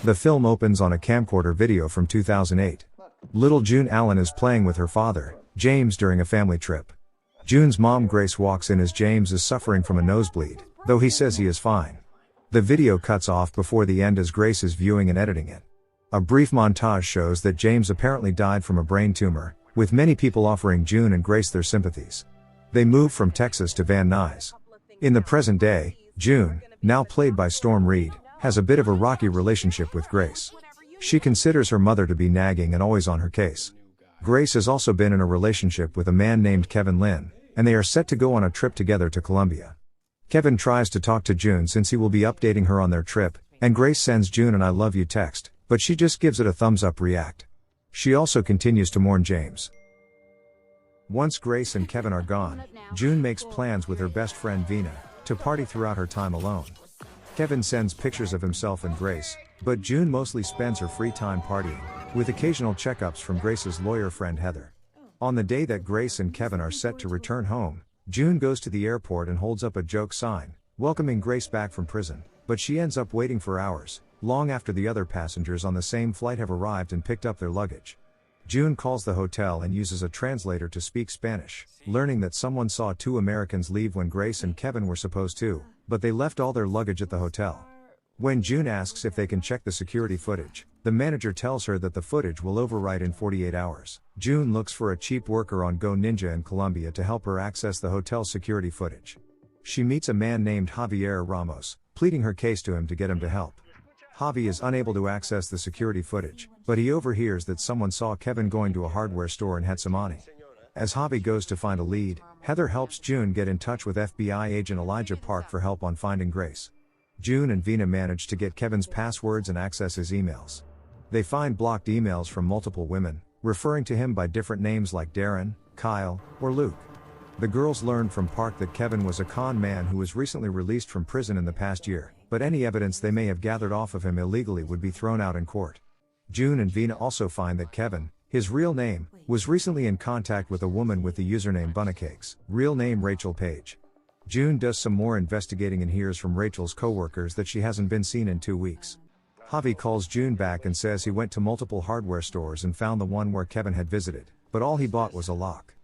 The film opens on a camcorder video from 2008. Little June Allen is playing with her father, James, during a family trip. June's mom Grace walks in as James is suffering from a nosebleed, though he says he is fine. The video cuts off before the end as Grace is viewing and editing it. A brief montage shows that James apparently died from a brain tumor, with many people offering June and Grace their sympathies. They move from Texas to Van Nuys. In the present day, June, now played by Storm Reed, has a bit of a rocky relationship with Grace. She considers her mother to be nagging and always on her case. Grace has also been in a relationship with a man named Kevin Lynn, and they are set to go on a trip together to Colombia. Kevin tries to talk to June since he will be updating her on their trip, and Grace sends June an "I love you" text, but she just gives it a thumbs up react. She also continues to mourn James. Once Grace and Kevin are gone, June makes plans with her best friend Vina to party throughout her time alone. Kevin sends pictures of himself and Grace, but June mostly spends her free time partying, with occasional checkups from Grace's lawyer friend Heather. On the day that Grace and Kevin are set to return home, June goes to the airport and holds up a joke sign, welcoming Grace back from prison, but she ends up waiting for hours, long after the other passengers on the same flight have arrived and picked up their luggage. June calls the hotel and uses a translator to speak Spanish, learning that someone saw two Americans leave when Grace and Kevin were supposed to, but they left all their luggage at the hotel. When June asks if they can check the security footage, the manager tells her that the footage will overwrite in 48 hours. June looks for a cheap worker on Go Ninja in Colombia to help her access the hotel's security footage. She meets a man named Javier Ramos, pleading her case to him to get him to help. Javi is unable to access the security footage, but he overhears that someone saw Kevin going to a hardware store in Getsemani. As Javi goes to find a lead, Heather helps June get in touch with FBI agent Elijah Park for help on finding Grace. June and Vina manage to get Kevin's passwords and access his emails. They find blocked emails from multiple women, referring to him by different names like Darren, Kyle, or Luke. The girls learn from Park that Kevin was a con man who was recently released from prison in the past year, but any evidence they may have gathered off of him illegally would be thrown out in court. June and Vina also find that Kevin, his real name, was recently in contact with a woman with the username Bunnacakes, real name Rachel Page. June does some more investigating and hears from Rachel's coworkers that she hasn't been seen in 2 weeks. Javi calls June back and says he went to multiple hardware stores and found the one where Kevin had visited, but all he bought was a lock.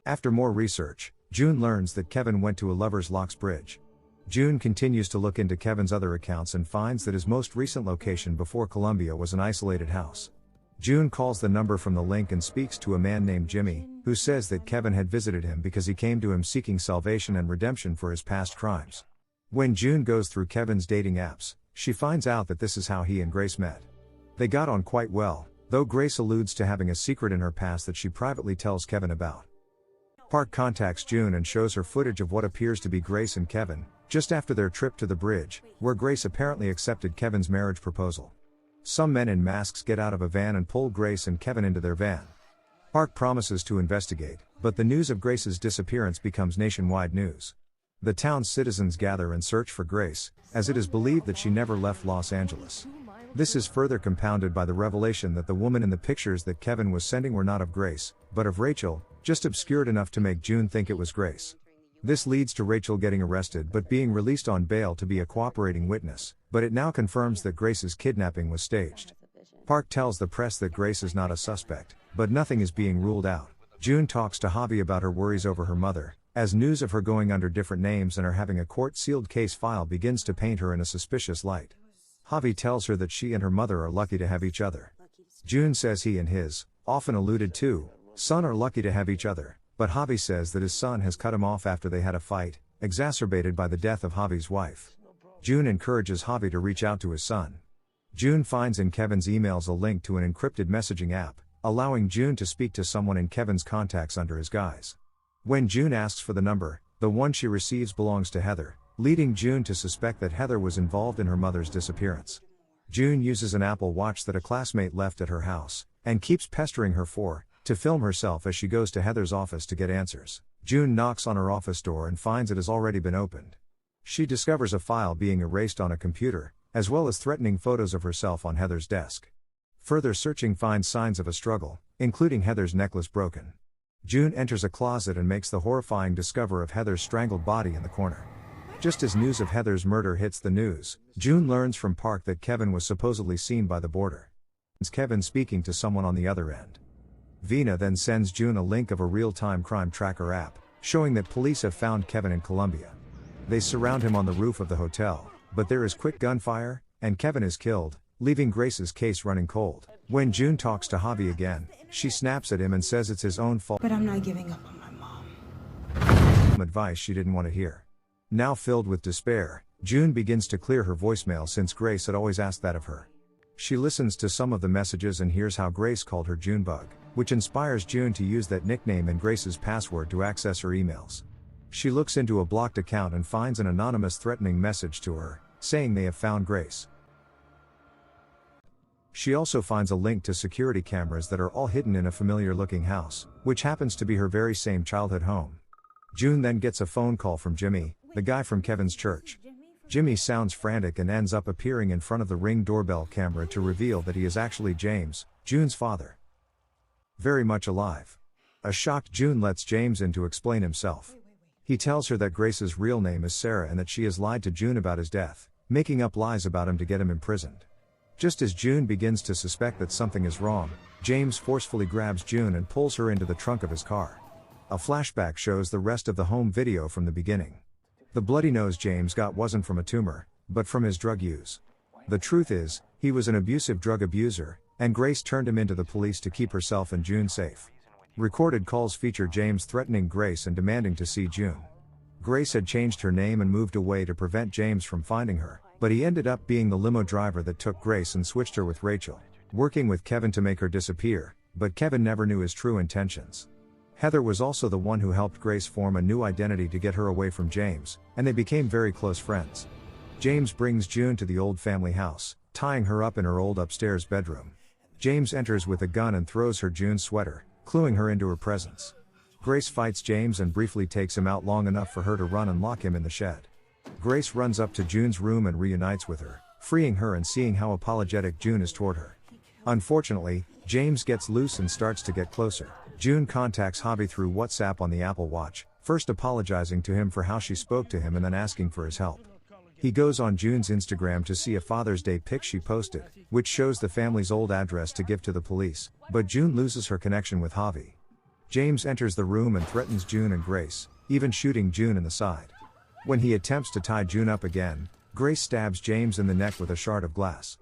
After more research, June learns that Kevin went to a Lover's Locks bridge. June continues to look into Kevin's other accounts and finds that his most recent location before Colombia was an isolated house. June calls the number from the link and speaks to a man named Jimmy, who says that Kevin had visited him because he came to him seeking salvation and redemption for his past crimes. When June goes through Kevin's dating apps, she finds out that this is how he and Grace met. They got on quite well, though Grace alludes to having a secret in her past that she privately tells Kevin about. Park contacts June and shows her footage of what appears to be Grace and Kevin, just after their trip to the bridge, where Grace apparently accepted Kevin's marriage proposal. Some men in masks get out of a van and pull Grace and Kevin into their van. Park promises to investigate, but the news of Grace's disappearance becomes nationwide news. The town's citizens gather and search for Grace, as it is believed that she never left Los Angeles. This is further compounded by the revelation that the woman in the pictures that Kevin was sending were not of Grace, but of Rachel, just obscured enough to make June think it was Grace. This leads to Rachel getting arrested but being released on bail to be a cooperating witness, but it now confirms that Grace's kidnapping was staged. Park tells the press that Grace is not a suspect, but nothing is being ruled out. June talks to Javi about her worries over her mother, as news of her going under different names and her having a court-sealed case file begins to paint her in a suspicious light. Javi tells her that she and her mother are lucky to have each other. June says he and his, often alluded to, son are lucky to have each other, but Javi says that his son has cut him off after they had a fight, exacerbated by the death of Javi's wife. June encourages Javi to reach out to his son. June finds in Kevin's emails a link to an encrypted messaging app, allowing June to speak to someone in Kevin's contacts under his guise. When June asks for the number, the one she receives belongs to Heather, leading June to suspect that Heather was involved in her mother's disappearance. June uses an Apple Watch that a classmate left at her house, and keeps pestering her to film herself as she goes to Heather's office to get answers. June knocks on her office door and finds it has already been opened. She discovers a file being erased on a computer, as well as threatening photos of herself on Heather's desk. Further searching finds signs of a struggle, including Heather's necklace broken. June enters a closet and makes the horrifying discovery of Heather's strangled body in the corner. Just as news of Heather's murder hits the news, June learns from Park that Kevin was supposedly seen by the border. It's Kevin speaking to someone on the other end. Vina then sends June a link of a real-time crime tracker app, showing that police have found Kevin in Colombia. They surround him on the roof of the hotel, but there is quick gunfire, and Kevin is killed, leaving Grace's case running cold. When June talks to Javi again, she snaps at him and says it's his own fault. But I'm not giving up on my mom. Advice she didn't want to hear. Now filled with despair, June begins to clear her voicemail since Grace had always asked that of her. She listens to some of the messages and hears how Grace called her Junebug, which inspires June to use that nickname and Grace's password to access her emails. She looks into a blocked account and finds an anonymous threatening message to her, saying they have found Grace. She also finds a link to security cameras that are all hidden in a familiar-looking house, which happens to be her very same childhood home. June then gets a phone call from Jimmy, the guy from Kevin's church. Jimmy sounds frantic and ends up appearing in front of the Ring doorbell camera to reveal that he is actually James, June's father. Very much alive. A shocked June lets James in to explain himself. He tells her that Grace's real name is Sarah and that she has lied to June about his death, making up lies about him to get him imprisoned. Just as June begins to suspect that something is wrong, James forcefully grabs June and pulls her into the trunk of his car. A flashback shows the rest of the home video from the beginning. The bloody nose James got wasn't from a tumor, but from his drug use. The truth is, he was an abusive drug abuser, and Grace turned him into the police to keep herself and June safe. Recorded calls feature James threatening Grace and demanding to see June. Grace had changed her name and moved away to prevent James from finding her, but he ended up being the limo driver that took Grace and switched her with Rachel, working with Kevin to make her disappear, but Kevin never knew his true intentions. Heather was also the one who helped Grace form a new identity to get her away from James, and they became very close friends. James brings June to the old family house, tying her up in her old upstairs bedroom. James enters with a gun and throws her June's sweater, cluing her into her presence. Grace fights James and briefly takes him out long enough for her to run and lock him in the shed. Grace runs up to June's room and reunites with her, freeing her and seeing how apologetic June is toward her. Unfortunately, James gets loose and starts to get closer. June contacts Javi through WhatsApp on the Apple Watch, first apologizing to him for how she spoke to him and then asking for his help. He goes on June's Instagram to see a Father's Day pic she posted, which shows the family's old address to give to the police, but June loses her connection with Javi. James enters the room and threatens June and Grace, even shooting June in the side. When he attempts to tie June up again, Grace stabs James in the neck with a shard of glass.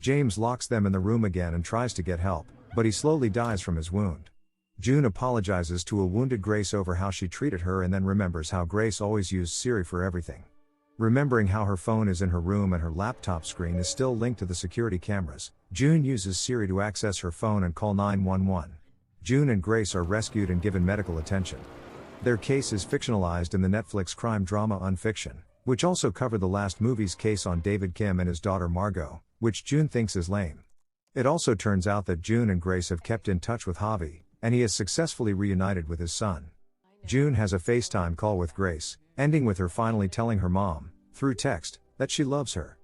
James locks them in the room again and tries to get help, but he slowly dies from his wound. June apologizes to a wounded Grace over how she treated her and then remembers how Grace always used Siri for everything. Remembering how her phone is in her room and her laptop screen is still linked to the security cameras, June uses Siri to access her phone and call 911. June and Grace are rescued and given medical attention. Their case is fictionalized in the Netflix crime drama Unfiction, which also covered the last movie's case on David Kim and his daughter Margot, which June thinks is lame. It also turns out that June and Grace have kept in touch with Javi, and he has successfully reunited with his son. June has a FaceTime call with Grace, ending with her finally telling her mom, through text, that she loves her.